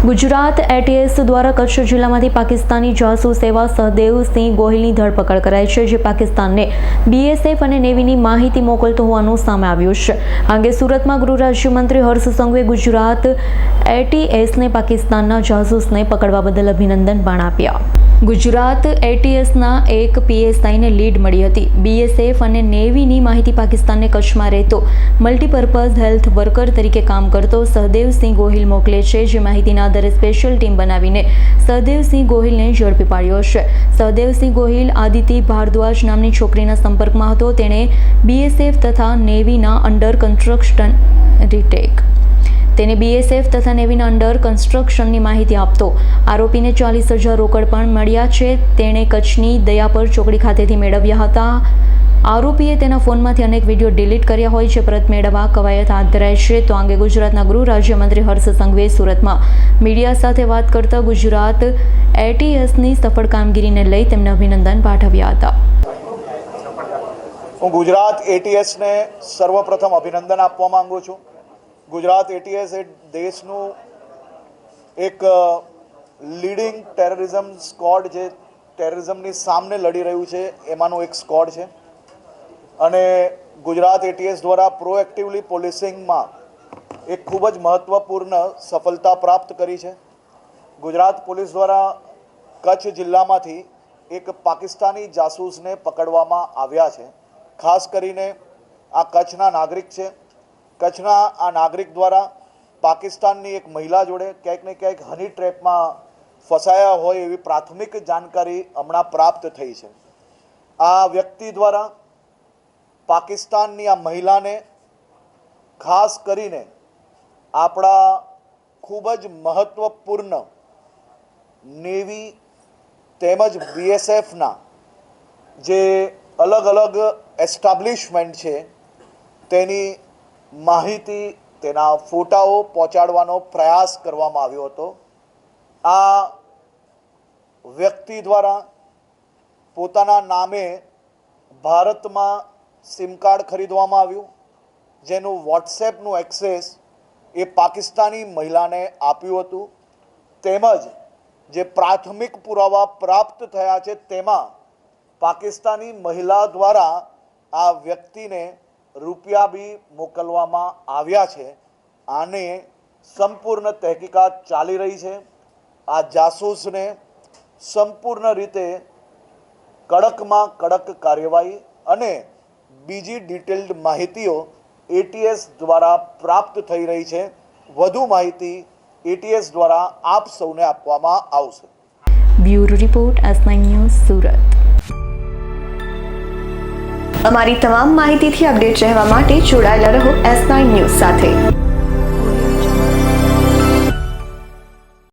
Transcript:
Gujarat ATS દ્વારા કચ્છ જિલ્લામાંથી પાકિસ્તાની જાસૂસ એવા સહદેવસિંહ ગોહિલની ધરપકડ કરાઈ છે, જે પાકિસ્તાનને બીએસએફ અને નેવીની માહિતી મોકલતો હોવાનું સામે આવ્યું છે. આ અંગે સુરતમાં ગૃહ રાજ્યમંત્રી હર્ષ સંઘવીએ ગુજરાત એટીએસને પાકિસ્તાનના જાસૂસને પકડવા બદલ અભિનંદન પણ આપ્યા. ગુજરાત એટીએસના એક પીએસઆઈને લીડ મળી હતી. બીએસએફ અને નેવીની માહિતી પાકિસ્તાનને કચ્છમાં રહેતો મલ્ટીપર્પઝ હેલ્થ વર્કર તરીકે કામ કરતો સહદેવસિંહ ગોહિલ મોકલે છે, જે માહિતીના આધારે સ્પેશિયલ ટીમ બનાવીને સહદેવસિંહ ગોહિલને ઝડપી પાડ્યો છે. સહદેવસિંહ ગોહિલ આદિતિ ભારદ્વાજ નામની છોકરીના સંપર્કમાં હતો. તેણે બીએસએફ તથા નેવીના અંડર કન્સ્ટ્રક્શનની માહિતી આપતો. આરોપીને 40,000 રોકડ પણ મળ્યા છે. તેણે કચ્છની દયાપર ચોકડી ખાતેથી મેળવ્યા હતા. આરોપીએ તેના ફોનમાંથી અનેક વિડીયો ડિલીટ કર્યા હોય છે. પરત મેળવવા કવાયત હાથ ધરાઈ છે. તો અંગે ગુજરાતના ગૃહ રાજ્યમંત્રી હર્ષ સંઘવીએ સુરતમાં મીડિયા સાથે વાત કરતા ગુજરાત એટીએસની સફળ કામગીરીને લઈ તેમને અભિનંદન પાઠવ્યા હતા. હું ગુજરાત એટીએસને સર્વપ્રથમ અભિનંદન આપવા માંગુ છું. ગુજરાત એટીએસ એ દેશનું એક લીડિંગ ટેરરિઝમ સ્ક્વોડ જે ટેરરિઝમની સામે લડી રહ્યું છે એમાંનું એક સ્ક્વોડ છે. અને ગુજરાત એટીએસ દ્વારા પ્રોએક્ટિવલી પોલીસિંગમાં એક ખૂબ જ મહત્ત્વપૂર્ણ સફળતા પ્રાપ્ત કરી છે. ગુજરાત પોલીસ દ્વારા કચ્છ જિલ્લામાંથી એક પાકિસ્તાની જાસૂસને પકડવામાં આવ્યા છે. ખાસ કરીને આ કચ્છના નાગરિક છે. કચ્છના આ નાગરિક દ્વારા પાકિસ્તાનની એક મહિલા જોડે ક્યાંક ને ક્યાંક હની ટ્રેપમાં ફસાયા હોય એવી પ્રાથમિક જાણકારી હમણાં પ્રાપ્ત થઈ છે. આ વ્યક્તિ દ્વારા પાકિસ્તાનની આ મહિલાને ખાસ કરીને આપણા ખૂબ જ મહત્ત્વપૂર્ણ નેવી તેમજ બીએસએફના જે અલગ અલગ એસ્ટાબ્લિશમેન્ટ છે તેની માહિતી, તેના ફોટાઓ પહોંચાડવાનો પ્રયાસ કરવામાં આવ્યો હતો. આ વ્યક્તિ દ્વારા પોતાના નામે ભારતમાં સિમ કાર્ડ ખરીદવામાં આવ્યું, જેનું વોટ્સએપનું એક્સેસ એ પાકિસ્તાની મહિલાને આપ્યું હતું. તેમજ જે પ્રાથમિક પુરાવા પ્રાપ્ત થયા છે તેમાં પાકિસ્તાની મહિલા દ્વારા આ વ્યક્તિને રૂપિયા બી મોકલવામાં આવ્યા છે. આને સંપૂર્ણ તહેકીકાત ચાલી રહી છે. આ જાસૂસને સંપૂર્ણ રીતે કડકમાં કડક કાર્યવાહી અને બીજી ડિટેલ્ડ માહિતીઓ એટીએસ દ્વારા પ્રાપ્ત થઈ રહી છે. વધુ માહિતી એટીએસ દ્વારા આપ સૌને આપવામાં આવશે. Bureau report S9 news Surat. અમારી તમામ માહિતીથી અપડેટ રહેવા માટે જોડાયેલા રહો S9 ન્યૂઝ સાથે.